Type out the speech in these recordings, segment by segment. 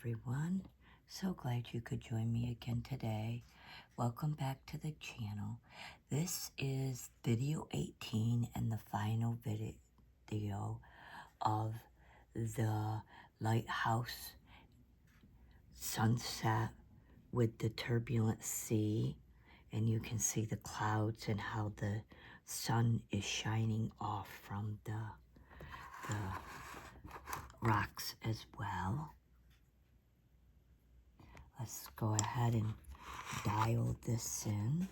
everyone. So glad you could join me again today. Welcome back to the channel. This is video 18 and the final video of the Lighthouse sunset with the turbulent sea. And you can see the clouds and how the sun is shining off from the rocks as well. Let's go ahead and dial this in.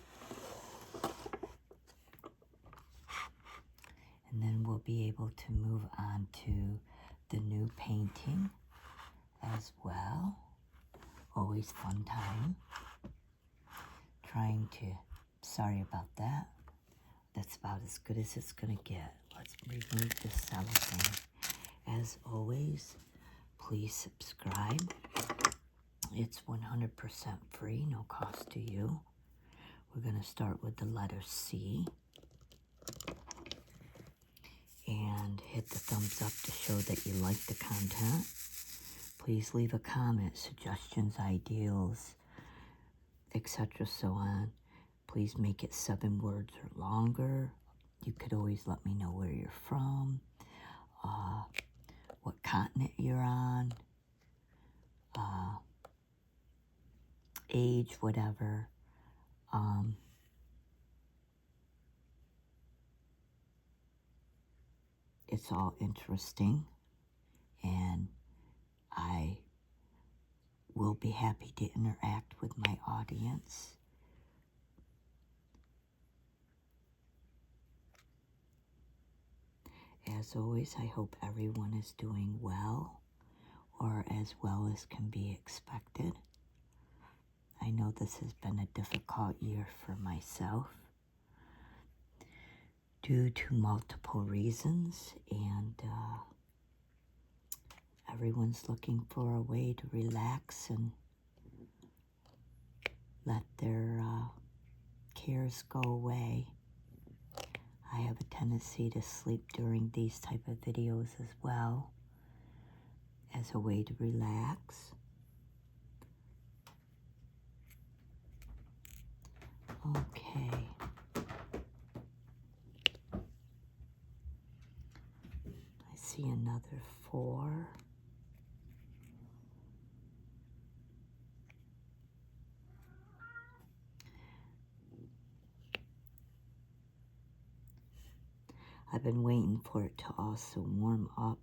And then we'll be able to move on to the new painting as well. Always fun time. Sorry about that. That's about as good as it's gonna get. Let's remove the cellophane. As always, please subscribe. It's 100% free, no cost to you. We're going to start with the letter C. And hit the thumbs up to show that you like the content. Please leave a comment, suggestions, ideals, etc. so on. Please make it 7 words or longer. You could always let me know where you're from, what continent you're on, age, whatever. It's all interesting, and I will be happy to interact with my audience. As always, I hope everyone is doing well, or as well as can be expected. I know this has been a difficult year for myself due to multiple reasons, and everyone's looking for a way to relax and let their cares go away. I have a tendency to sleep during these type of videos as well, as a way to relax. Okay. I see another 4. I've been waiting for it to also warm up.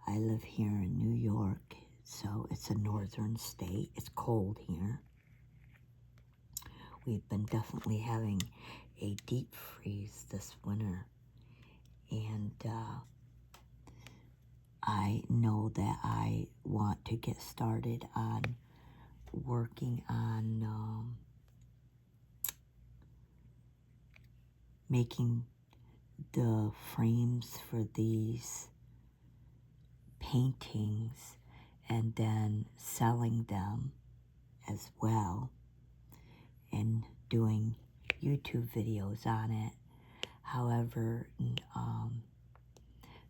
I live here in New York, so it's a northern state. It's cold here. We've been definitely having a deep freeze this winter. And I know that I want to get started on working on making the frames for these paintings and then selling them as well and doing YouTube videos on it. However,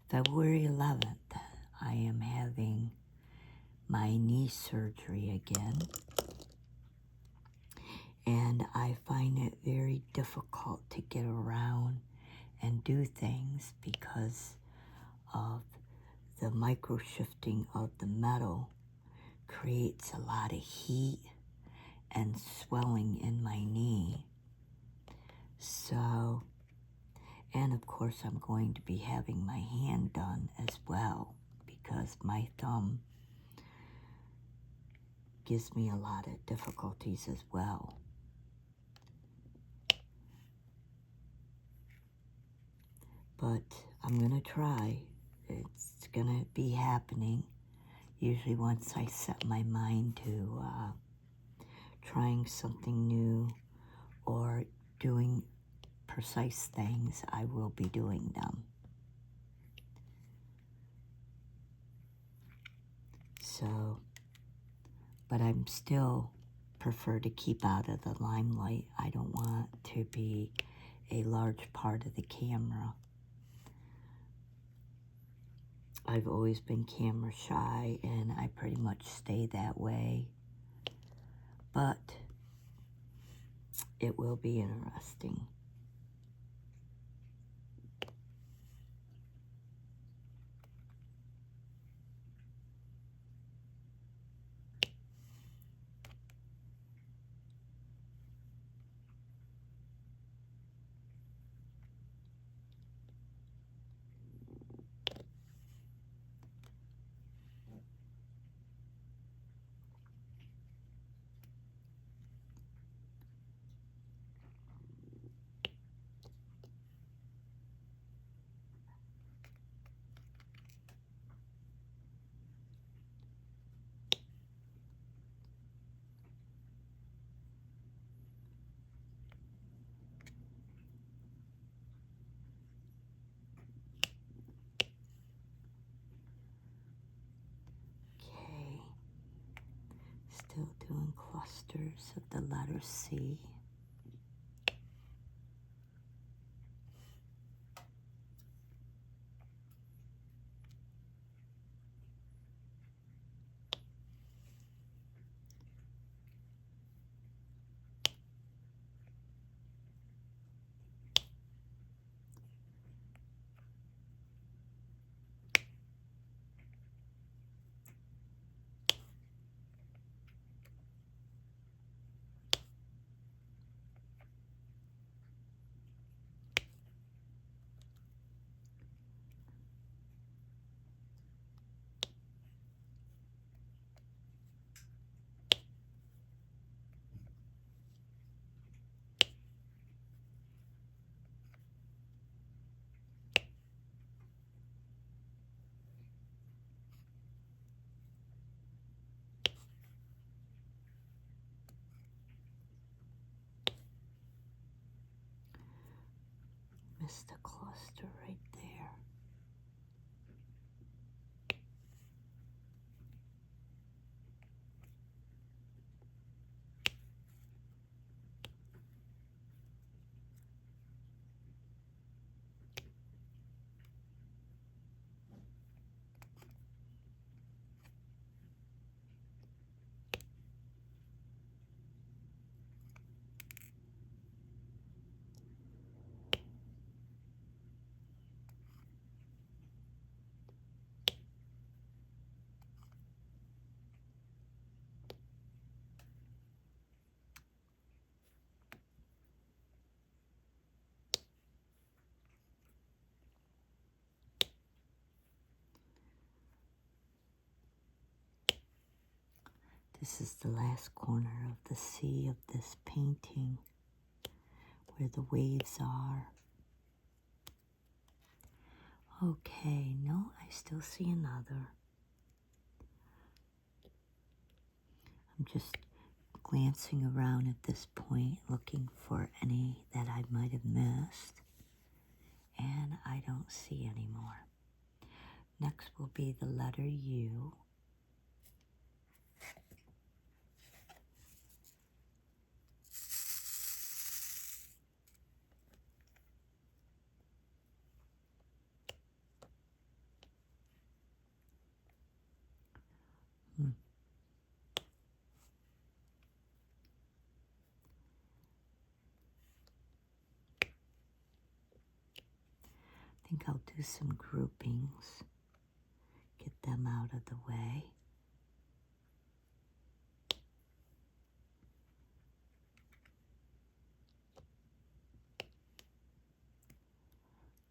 February 11th, I am having my knee surgery again, and I find it very difficult to get around and do things because of the micro shifting of the metal creates a lot of heat and swelling in my knee. So, and of course I'm going to be having my hand done as well because my thumb gives me a lot of difficulties as well. But I'm gonna try. It's gonna be happening. Usually once I set my mind to trying something new or doing precise things, I will be doing them. So, but I'm still prefer to keep out of the limelight. I don't want to be a large part of the camera. I've always been camera shy, and I pretty much stay that way. But it will be interesting. Okay, still doing clusters of the letter C. Missed a cluster right there. This is the last corner of the sea of this painting, where the waves are. Okay, no, I still see another. I'm just glancing around at this point, looking for any that I might have missed, and I don't see any more. Next will be the letter U. I think I'll do some groupings, get them out of the way.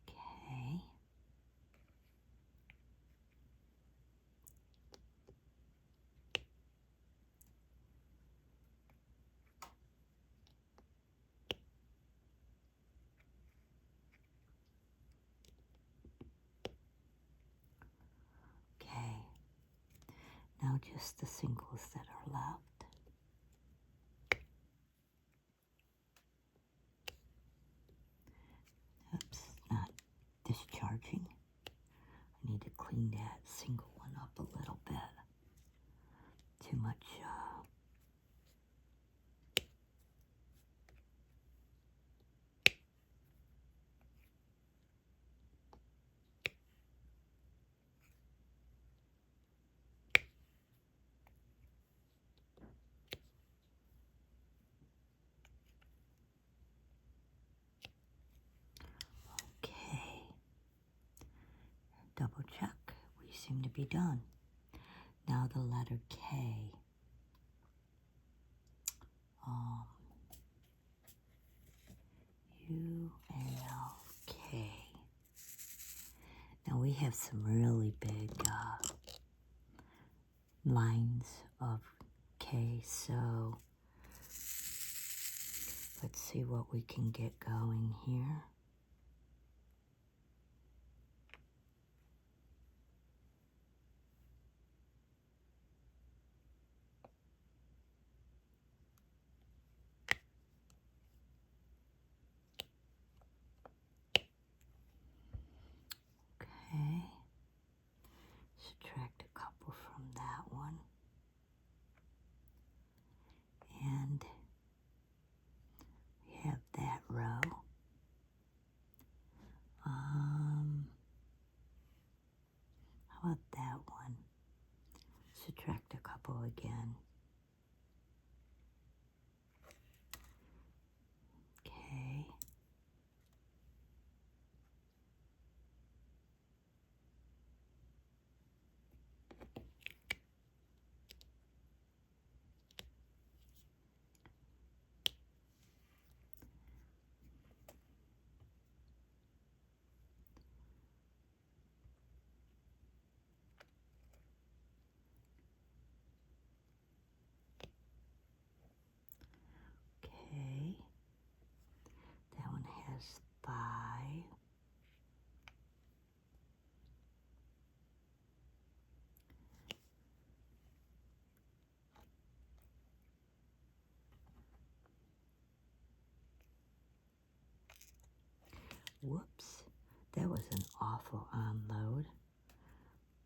Okay. Okay. Now just the singles that are left. Oops, not discharging. I need to clean that single one up a little bit. Too much, seem to be done. Now the letter K. U-N-L-K. Now we have some really big lines of K, so let's see what we can get going here. Okay, subtract a couple from that one. And we have that row. How about that one? Subtract a couple again. Okay. Okay. That one has 5. Whoops, that was an awful unload.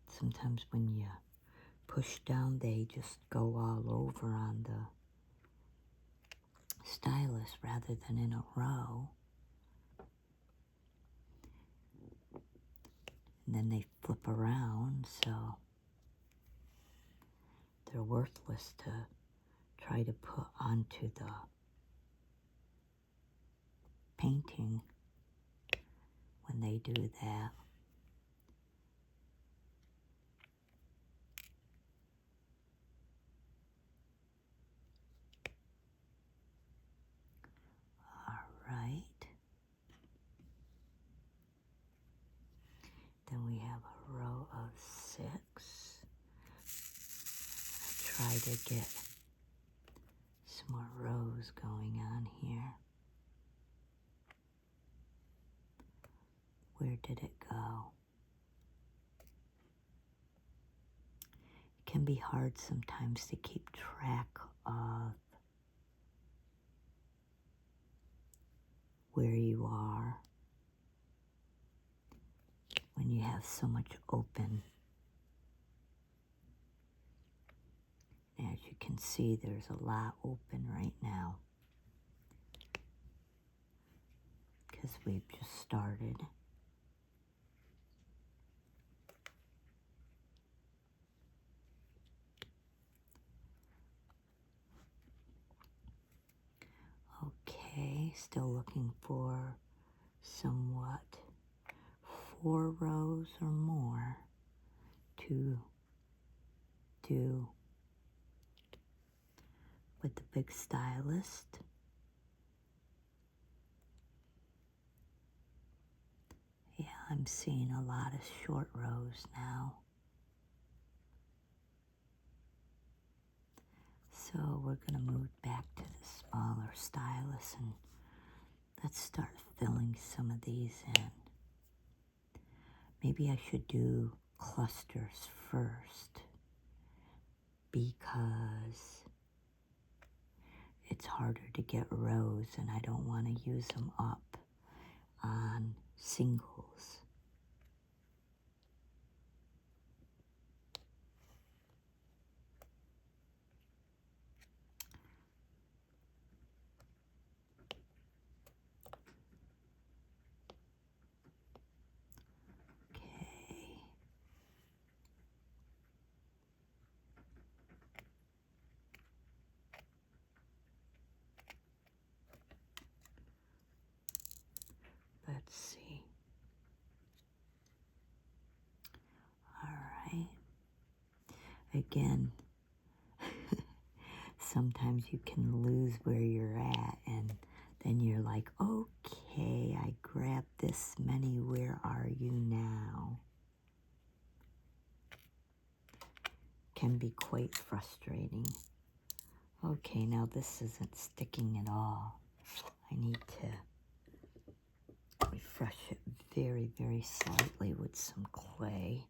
Sometimes when you push down, they just go all over on the stylus rather than in a row. And then they flip around, so they're worthless to try to put onto the painting when they do that. All right. Then we have a row of 6. Try to get some more rows going on here. Where did it go? It can be hard sometimes to keep track of where you are when you have so much open. As you can see, there's a lot open right now because we've just started. Okay, still looking for somewhat 4 rows or more to do with the big stylist. Yeah, I'm seeing a lot of short rows now. So we're going to move back to the smaller stylus and let's start filling some of these in. Maybe I should do clusters first because it's harder to get rows and I don't want to use them up on singles. Let's see. again, sometimes you can lose where you're at, and then you're like, okay, I grabbed this many, where are you now? Can be quite frustrating. Okay, now this isn't sticking at all. I need to refresh it very, very slightly with some clay.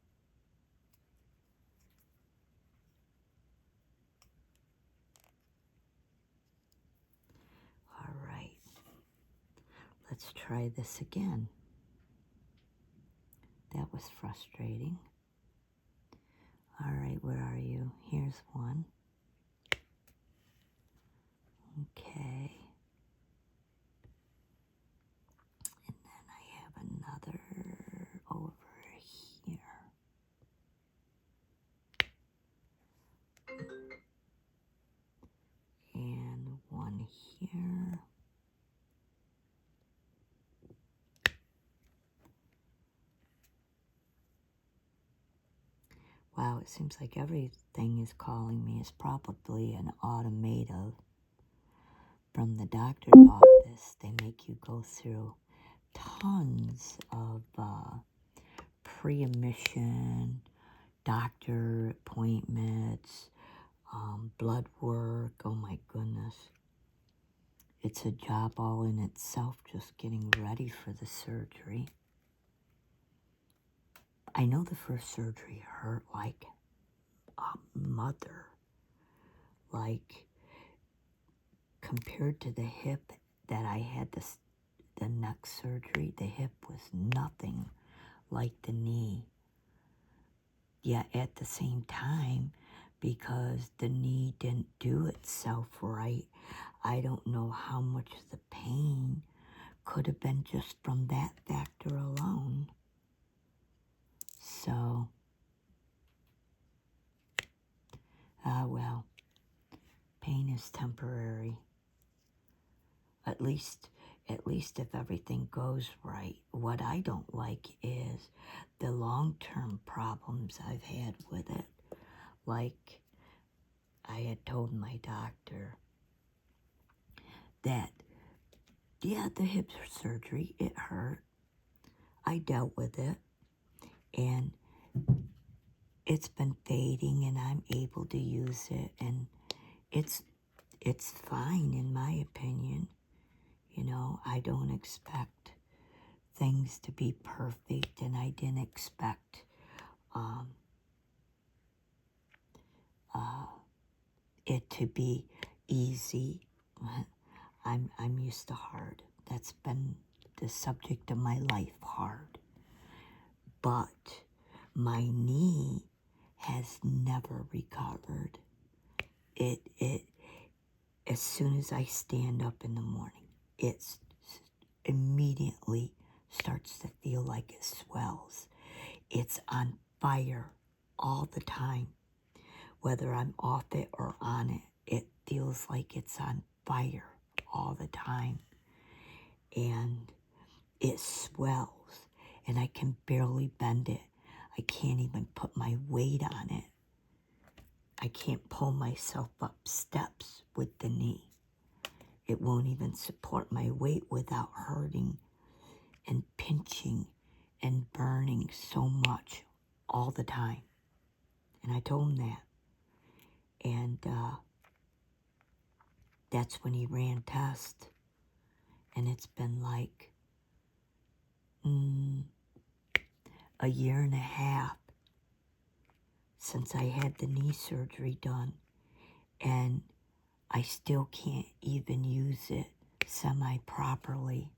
All right, let's try this again. That was frustrating. All right, where are you? Here's one. Okay. And then I have another over here. And one here. Wow, it seems like everything is calling me. It's probably an automative. From the doctor's office, they make you go through tons of pre-admission, doctor appointments, blood work. Oh my goodness. It's a job all in itself, just getting ready for the surgery. I know the first surgery hurt like a mother. Like, compared to the hip that I had the neck surgery, the hip was nothing like the knee. Yet at the same time, because the knee didn't do itself right, I don't know how much of the pain could have been just from that factor alone. So, well, pain is temporary. At least if everything goes right. What I don't like is the long-term problems I've had with it. Like, I had told my doctor that, yeah, the hip surgery, it hurt. I dealt with it, and it's been fading, and I'm able to use it, and it's fine in my opinion. You know, I don't expect things to be perfect, and I didn't expect it to be easy. I'm used to hard. That's been the subject of my life, hard. But my knee has never recovered. It as soon as I stand up in the morning, it immediately starts to feel like it swells. It's on fire all the time. Whether I'm off it or on it, it feels like it's on fire all the time. And it swells, and I can barely bend it. I can't even put my weight on it. I can't pull myself up steps with the knee. It won't even support my weight without hurting and pinching and burning so much all the time. And I told him that. And that's when he ran tests. And it's been like a year and a half since I had the knee surgery done. And I still can't even use it semi-properly.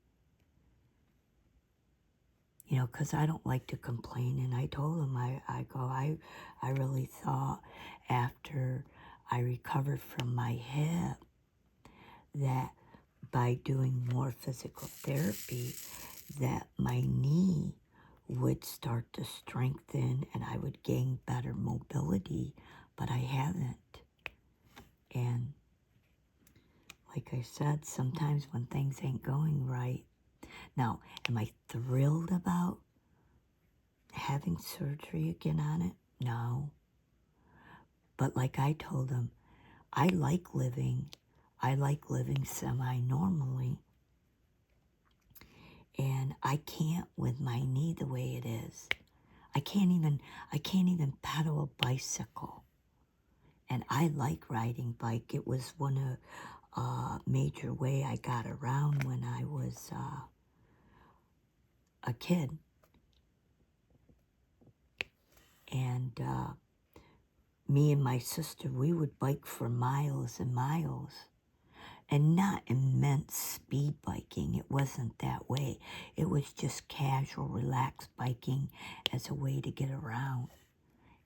You know, because I don't like to complain. And I told him, I really thought after I recovered from my hip that by doing more physical therapy, that my knee would start to strengthen and I would gain better mobility, but I haven't. And like I said, sometimes when things ain't going right. Now, am I thrilled about having surgery again on it? No. But like I told him, I like living semi-normally. And I can't with my knee the way it is. I can't even pedal a bicycle. And I like riding bike. It was one major way I got around when I was a kid. And me and my sister, we would bike for miles and miles. And not immense speed biking. It wasn't that way. It was just casual, relaxed biking as a way to get around.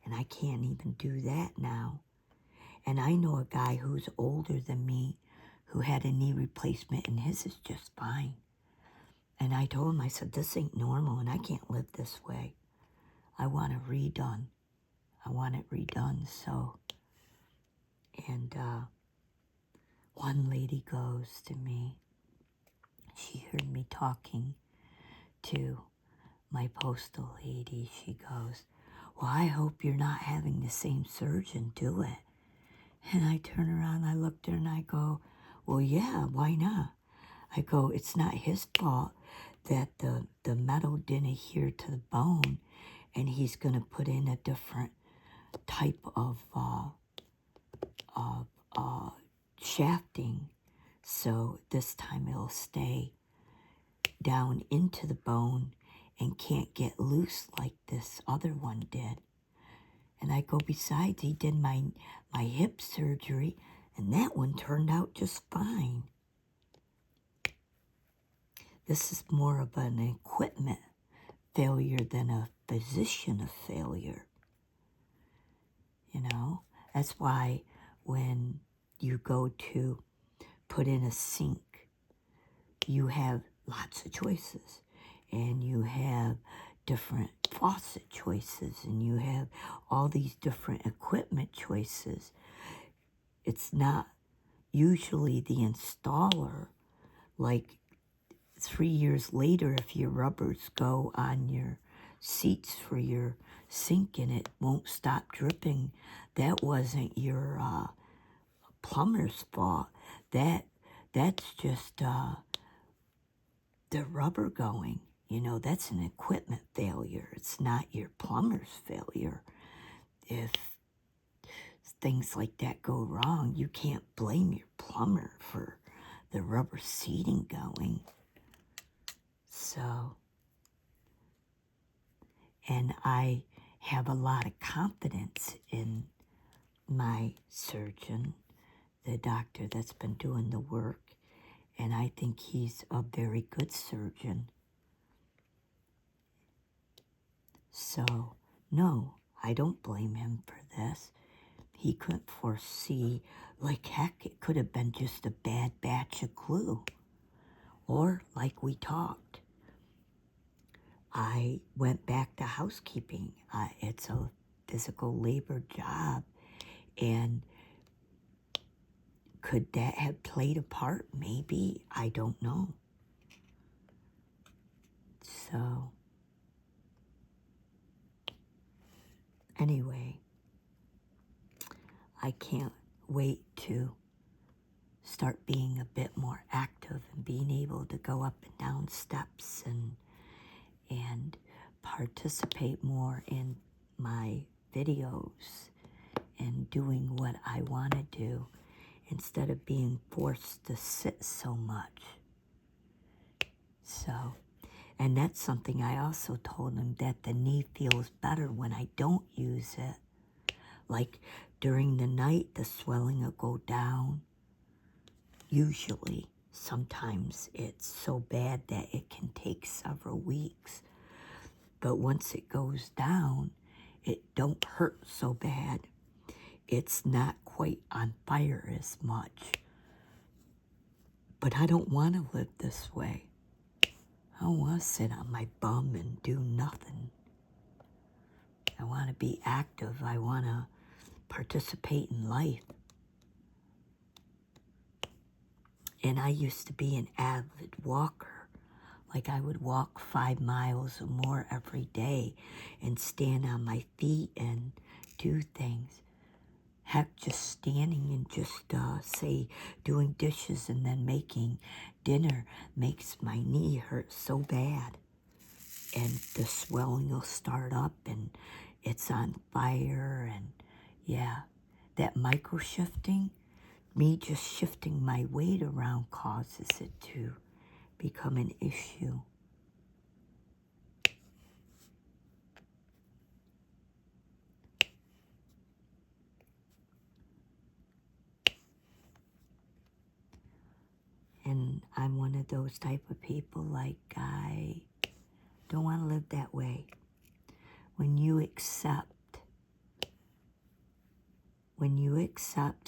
And I can't even do that now. And I know a guy who's older than me who had a knee replacement, and his is just fine. And I told him, I said, this ain't normal, and I can't live this way. I want it redone. I want it redone, so. And one lady goes to me. She heard me talking to my postal lady. She goes, well, I hope you're not having the same surgeon do it. And I turn around, I looked at her, and I go, well, yeah, why not? I go, it's not his fault that the metal didn't adhere to the bone, and he's going to put in a different type of shafting. So this time it'll stay down into the bone and can't get loose like this other one did. And I go, besides, he did my hip surgery, and that one turned out just fine. This is more of an equipment failure than a physician failure. You know, that's why when you go to put in a sink, you have lots of choices, and you have different faucet choices, and you have all these different equipment choices. It's not usually the installer. Like 3 years later, if your rubbers go on your seats for your sink and it won't stop dripping, that wasn't your plumber's fault. That's just the rubber going. You know, that's an equipment failure. It's not your plumber's failure. If things like that go wrong, you can't blame your plumber for the rubber seating going. So, and I have a lot of confidence in my surgeon, the doctor that's been doing the work, and I think he's a very good surgeon. So, no, I don't blame him for this. He couldn't foresee, like heck, it could have been just a bad batch of glue. Or, like we talked, I went back to housekeeping. It's a physical labor job, and could that have played a part? Maybe. I don't know. So, anyway, I can't wait to start being a bit more active and being able to go up and down steps and participate more in my videos and doing what I want to do instead of being forced to sit so much. So, and that's something I also told him, that the knee feels better when I don't use it. Like during the night, the swelling will go down. Usually, sometimes it's so bad that it can take several weeks. But once it goes down, it don't hurt so bad. It's not quite on fire as much. But I don't want to live this way. I don't want to sit on my bum and do nothing. I want to be active. I want to participate in life. And I used to be an avid walker. Like I would walk 5 miles or more every day and stand on my feet and do things. Heck, just standing and just, say, doing dishes and then making dinner makes my knee hurt so bad. And the swelling will start up and it's on fire. And yeah, that micro shifting, me just shifting my weight around causes it to become an issue. And I'm one of those type of people, like, I don't want to live that way. When you accept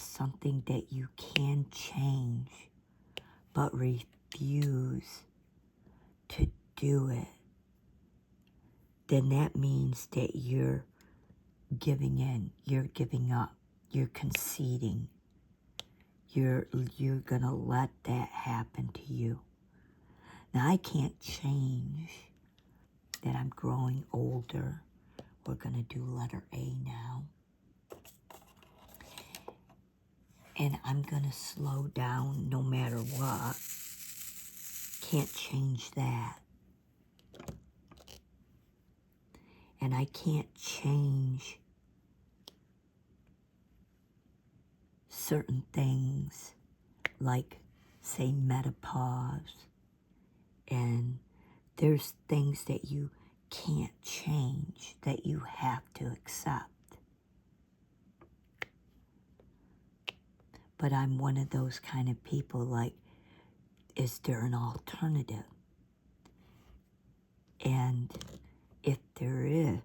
something that you can change, but refuse to do it, then that means that you're giving in, you're giving up, you're conceding. You're gonna let that happen to you. Now, I can't change that I'm growing older. We're gonna do letter A now. And I'm gonna slow down no matter what. Can't change that. And I can't change certain things like, say, menopause. And there's things that you can't change that you have to accept. But I'm one of those kind of people, like, is there an alternative? And if there is,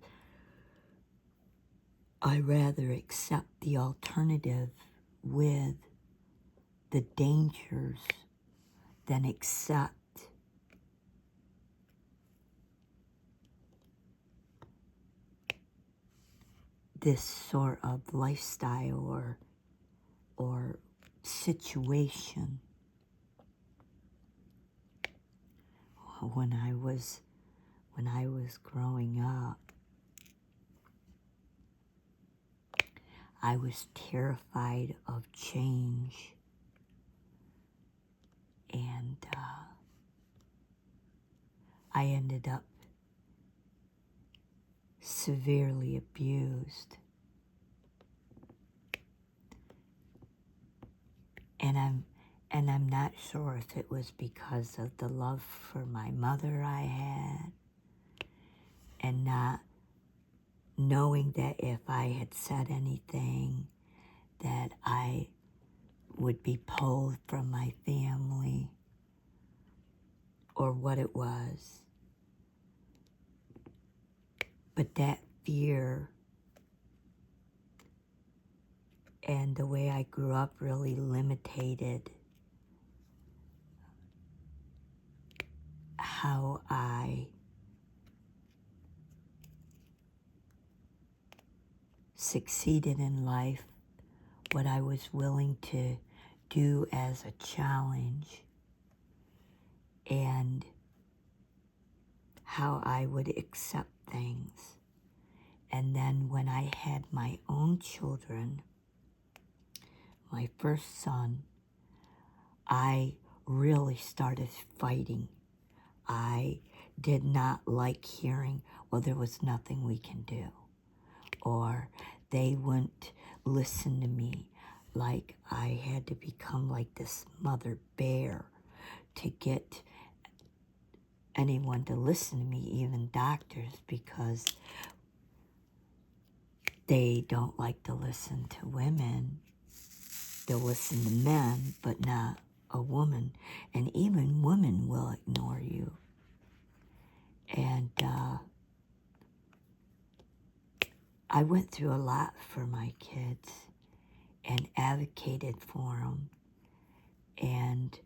I rather accept the alternative with the dangers than accept this sort of lifestyle or situation. When I was growing up, I was terrified of change, and I ended up severely abused. And I'm not sure if it was because of the love for my mother I had, and not knowing that if I had said anything that I would be pulled from my family, or what it was. But that fear and the way I grew up really limited how I succeeded in life, what I was willing to do as a challenge, and how I would accept things. And then when I had my own children, my first son, I really started fighting. I did not like hearing, well, there was nothing we can do, or they wouldn't listen to me. Like, I had to become like this mother bear to get anyone to listen to me, even doctors, because they don't like to listen to women. They'll listen to men, but not a woman. And even women will ignore you. And I went through a lot for my kids and advocated for them. And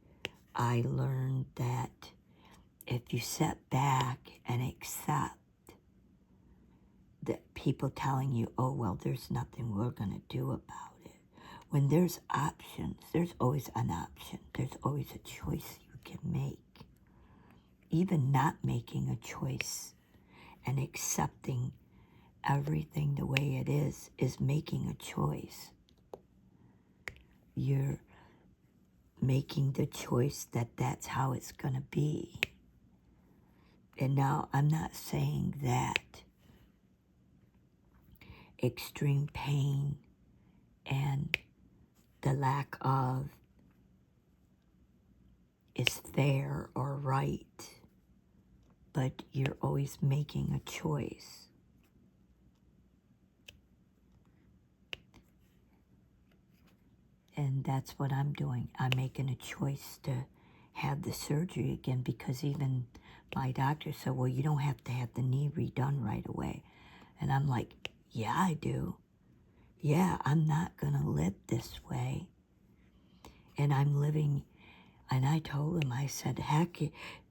I learned that if you sit back and accept that people telling you, oh, well, there's nothing we're going to do about it. When there's options, there's always an option. There's always a choice you can make. Even not making a choice and accepting everything the way it is making a choice. you're making the choice that that's how it's going to be. And now I'm not saying that extreme pain and the lack of is fair or right, but you're always making a choice. And that's what I'm doing. I'm making a choice to have the surgery again, because even my doctor said, well, you don't have to have the knee redone right away. And I'm like, yeah, I do. Yeah, I'm not going to live this way. And I'm living, and I told him, I said, heck,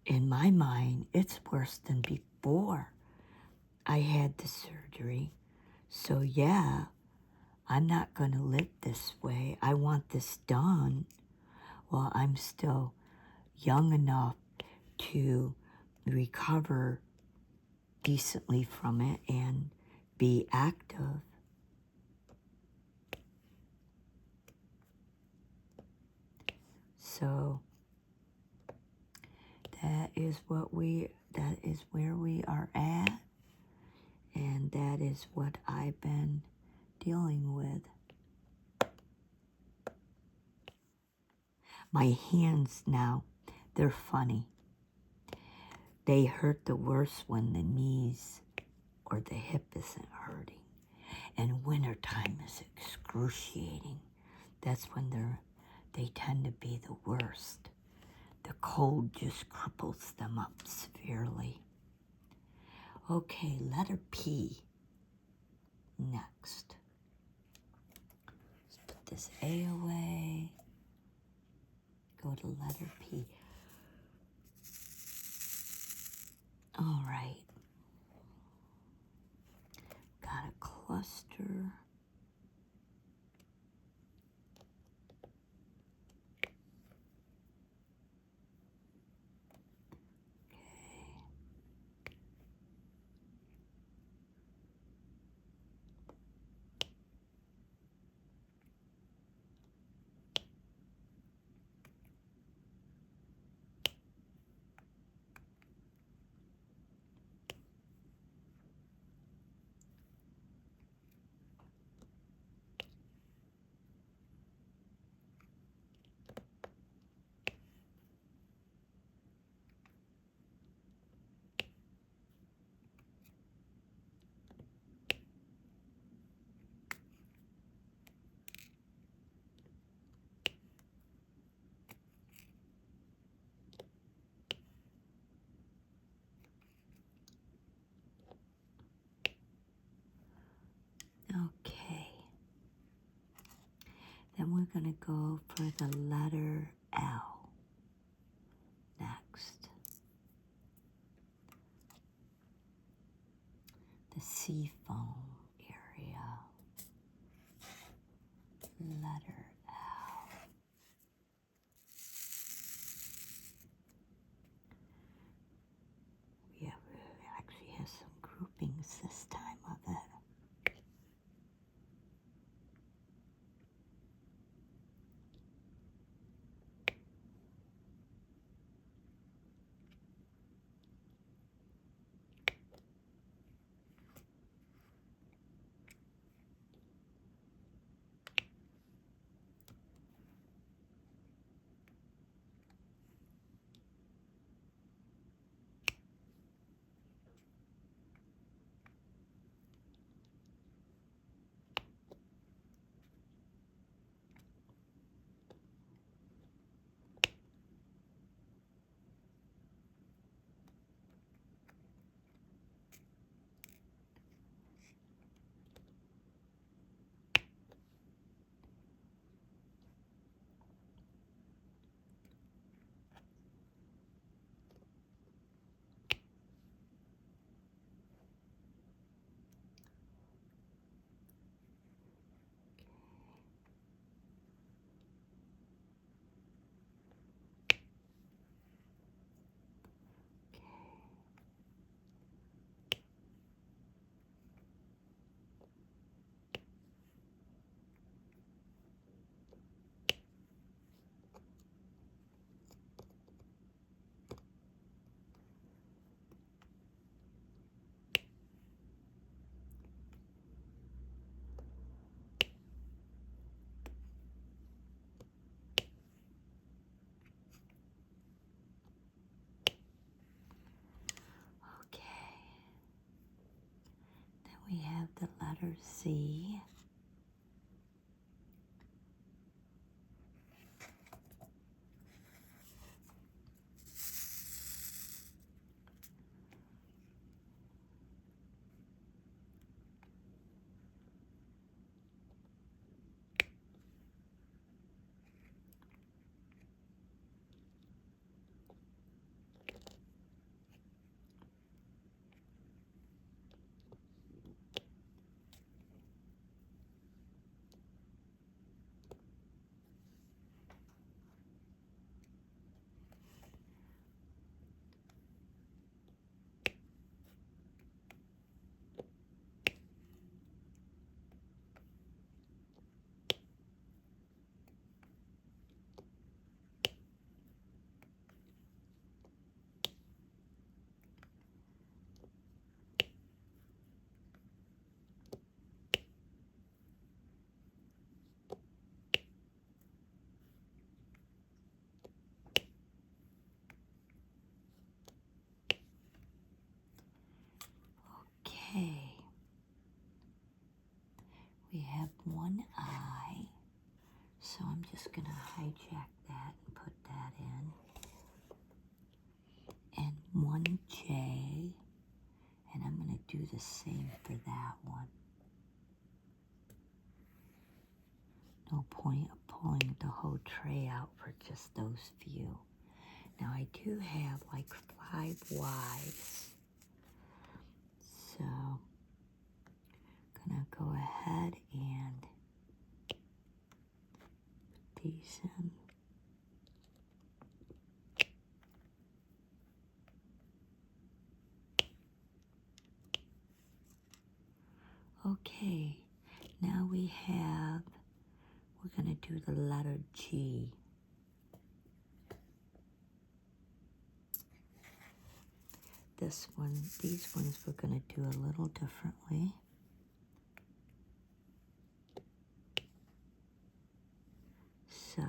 in my mind, it's worse than before I had the surgery. So yeah, I'm not going to live this way. I want this done while I'm still young enough to recover decently from it and be active. So that is where we are at, and that is what I've been dealing with. My hands now, they're funny. They hurt the worst when the knees or the hip isn't hurting. And wintertime is excruciating. That's when they tend to be the worst. The cold just cripples them up severely. Okay, letter P next. Let's put this A away. Go to letter P. All right. Got a cluster. Okay. Then we're going to go for the letter L next. The sea foam area. Letter L. We actually have some groupings this time of it. Z. Okay. We have one I. So I'm just going to hijack that and put that in. And one J. And I'm going to do the same for that one. No point of pulling the whole tray out for just those few. Now I do have like 5 Y's. So I'm going to go ahead and put these in. Okay, now we have, we're going to do the letter G. This one, these ones we're going to do a little differently. So,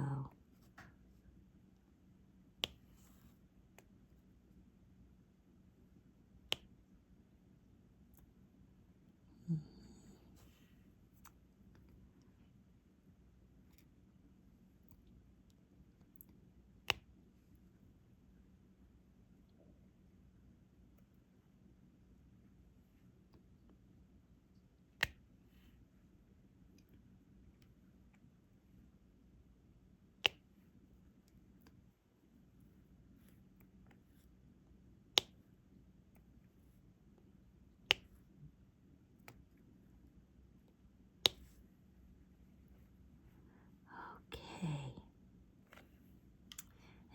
okay.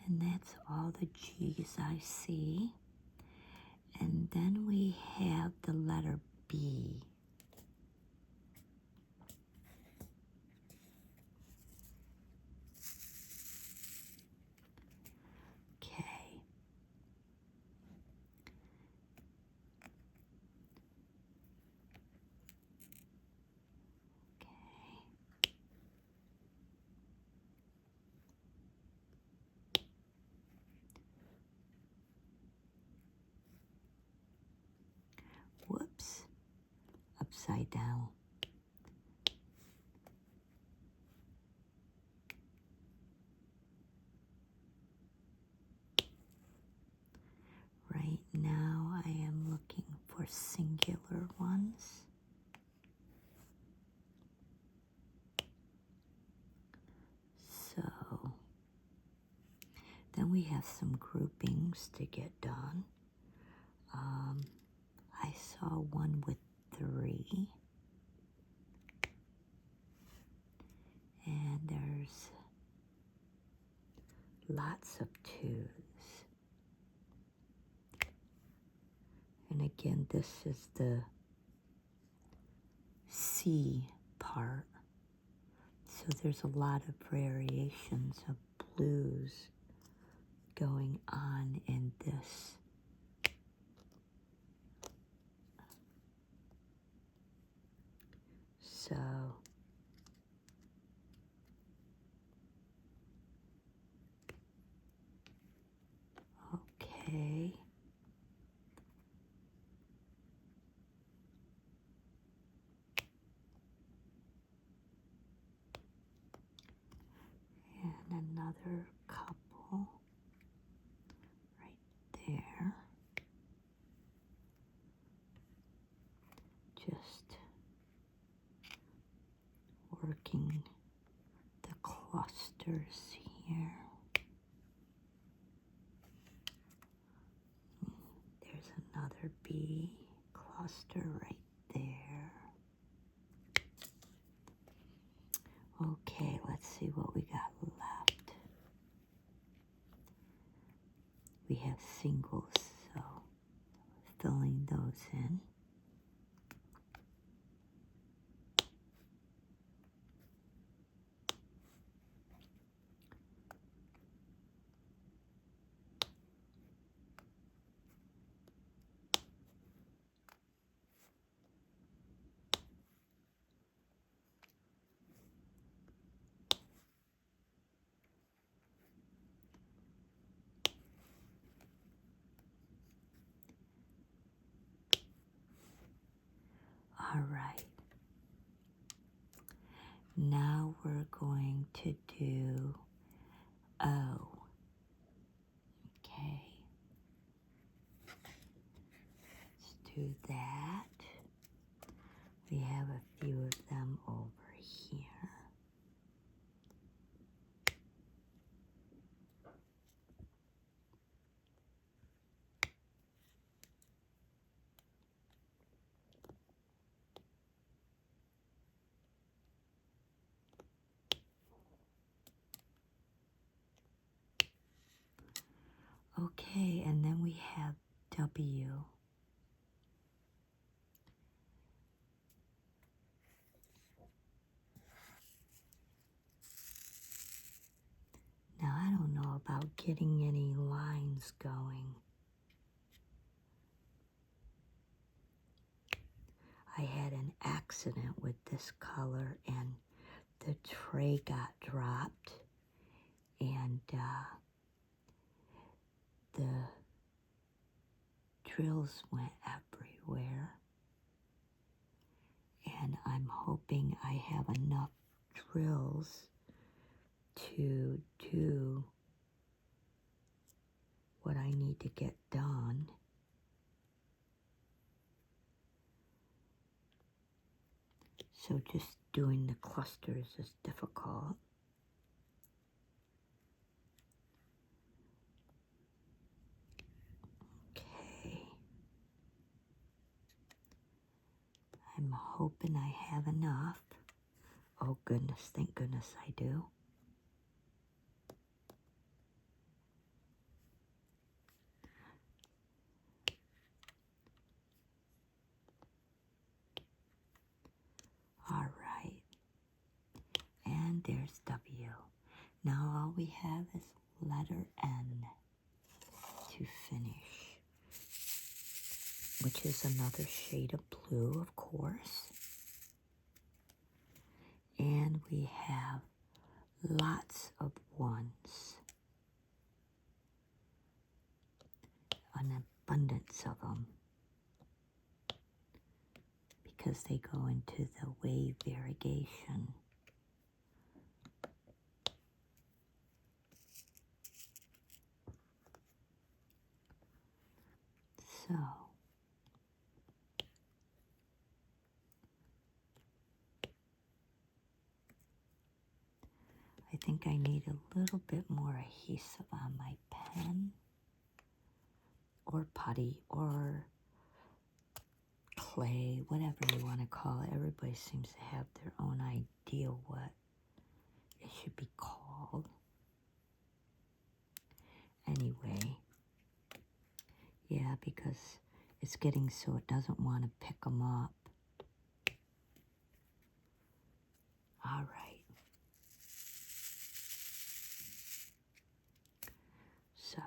And that's all the G's I see. And then we have the letter B. Okay. Whoops. Upside down. Right now I am looking for singular ones. So then we have some groupings to get done. I saw one with 3. And there's lots of 2s. And again, this is the C part. So there's a lot of variations of blues going on in this. So okay. another couple right there. Just working the clusters here. There's another bee cluster right there. Okay, let's see what we got left. We have singles, so filling those in. All right. Now we're going to do O. Okay. Let's do that. We have a few of them over here. Okay, and then we have W. Now, I don't know about getting any lines going. I had an accident with this color and the tray got dropped and the drills went everywhere. And I'm hoping I have enough drills to do what I need to get done. So just doing the clusters is difficult. Okay. I'm hoping I have enough. Oh goodness, thank goodness I do. All right. And there's W. Now all we have is letter N to finish, which is another shade of blue, of course. And we have lots of ones, an abundance of them, because they go into the wave variegation. So, I think I need a little bit more adhesive on my pen, or putty, or clay, whatever you want to call it. Everybody seems to have their own idea what it should be called. Anyway, yeah, because it's getting so it doesn't want to pick them up. All right. So,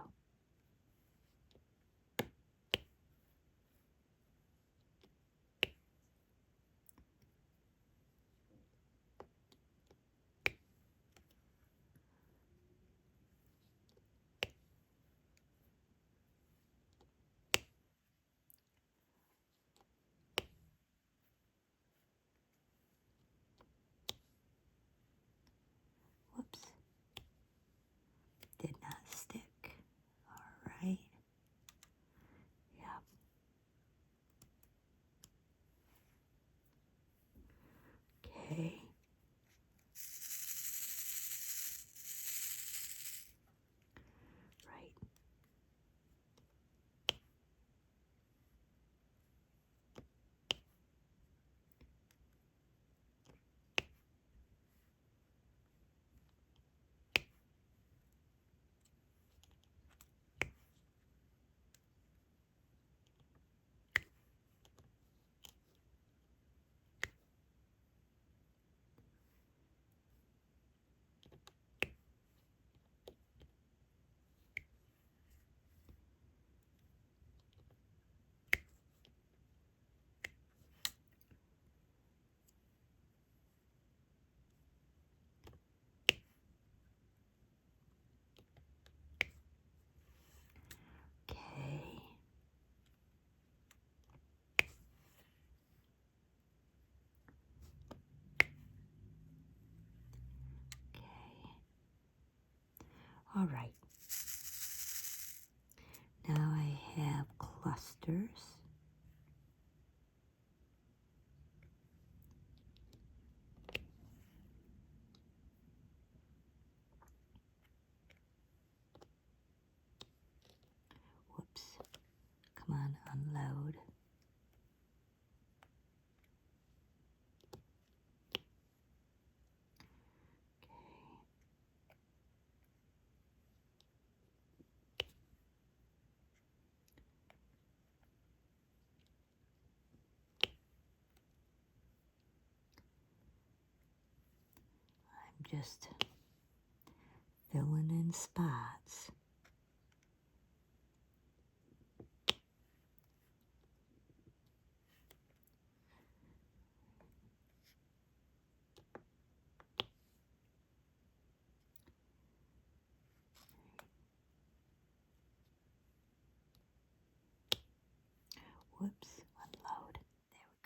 All right. Now I have clusters. Whoops. Come on, unload. I'm just filling in spots. Whoops, unload. There we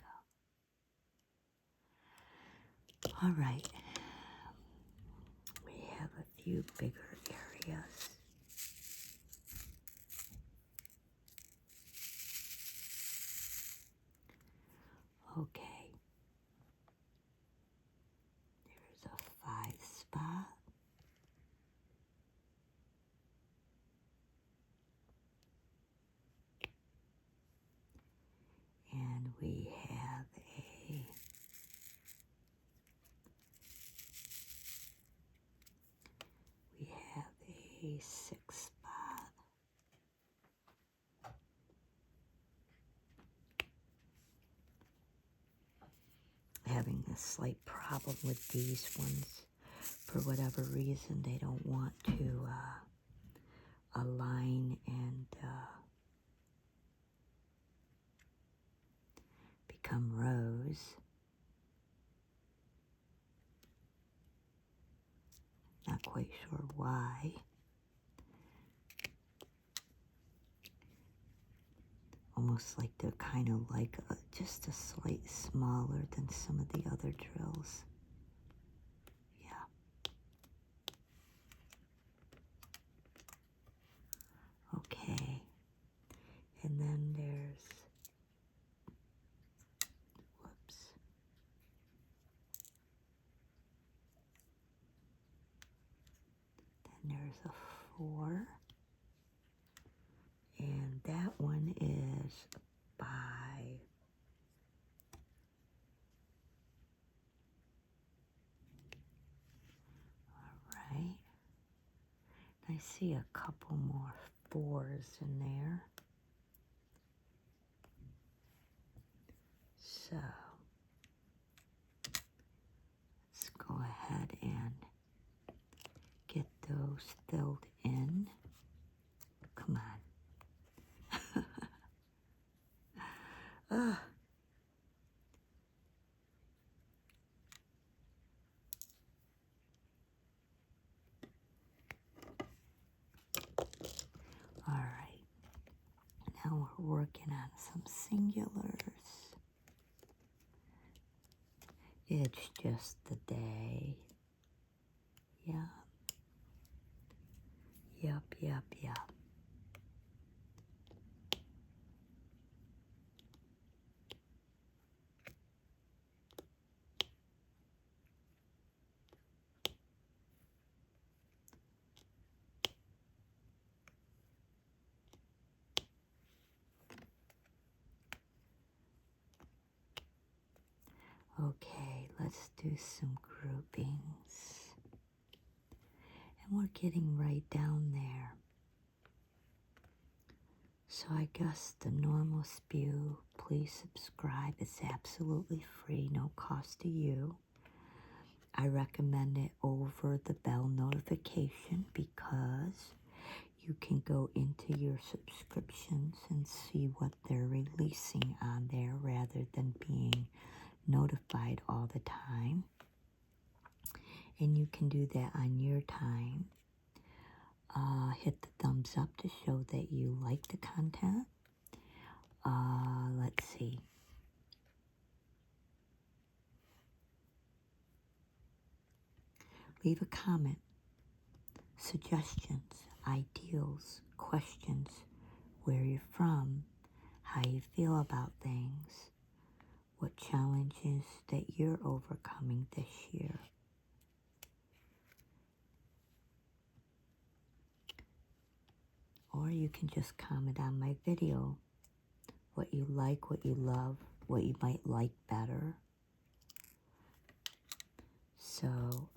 go. All right. We have a few bigger areas. Okay. There's a 5 spot. And we have a 6 spot. Having a slight problem with these ones. For whatever reason, they don't want to align and become rows. Not quite sure why. Almost like they're kind of like just a slight smaller than some of the other drills. Yeah. Okay. And then there's, whoops. Then there's a 4. And that one is by right. I see a couple more 4s in there. So let's go ahead and get those filled in. Come on. Ugh. All right. Now we're working on some singulars. It's just the day. Yeah. Yup, yup, yup. Okay, let's do some groupings. And we're getting right down there. So I guess the normal spew, please subscribe. It's absolutely free, no cost to you. I recommend it over the bell notification because you can go into your subscriptions and see what they're releasing on there rather than being notified all the time. And you can do that on your time. Hit the thumbs up to show that you like the content. Let's see. Leave a comment suggestions, ideals, questions, where you're from, how you feel about things, what challenges that you're overcoming this year. Or you can just comment on my video, what you like, what you love, what you might like better. So,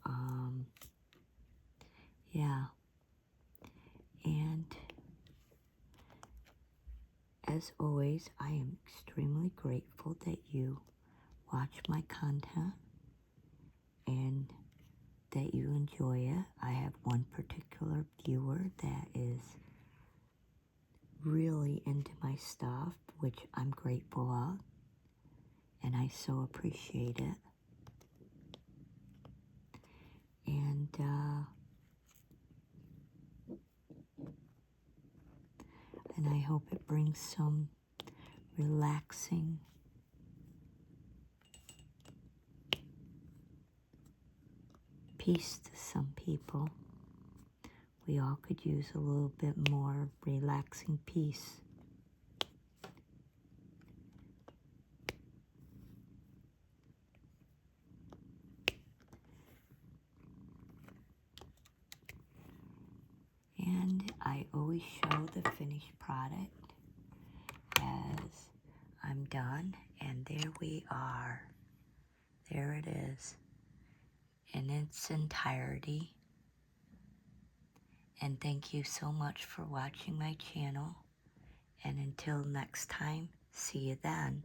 yeah. And as always, I am extremely grateful that you watch my content and that you enjoy it. I have one particular viewer that is really into my stuff, which I'm grateful of, and I so appreciate it. And I hope it brings some relaxing peace to some people. We all could use a little bit more relaxing peace. And I always show the finished product as I'm done. And there we are. There it is in its entirety. And thank you so much for watching my channel. And until next time, see you then.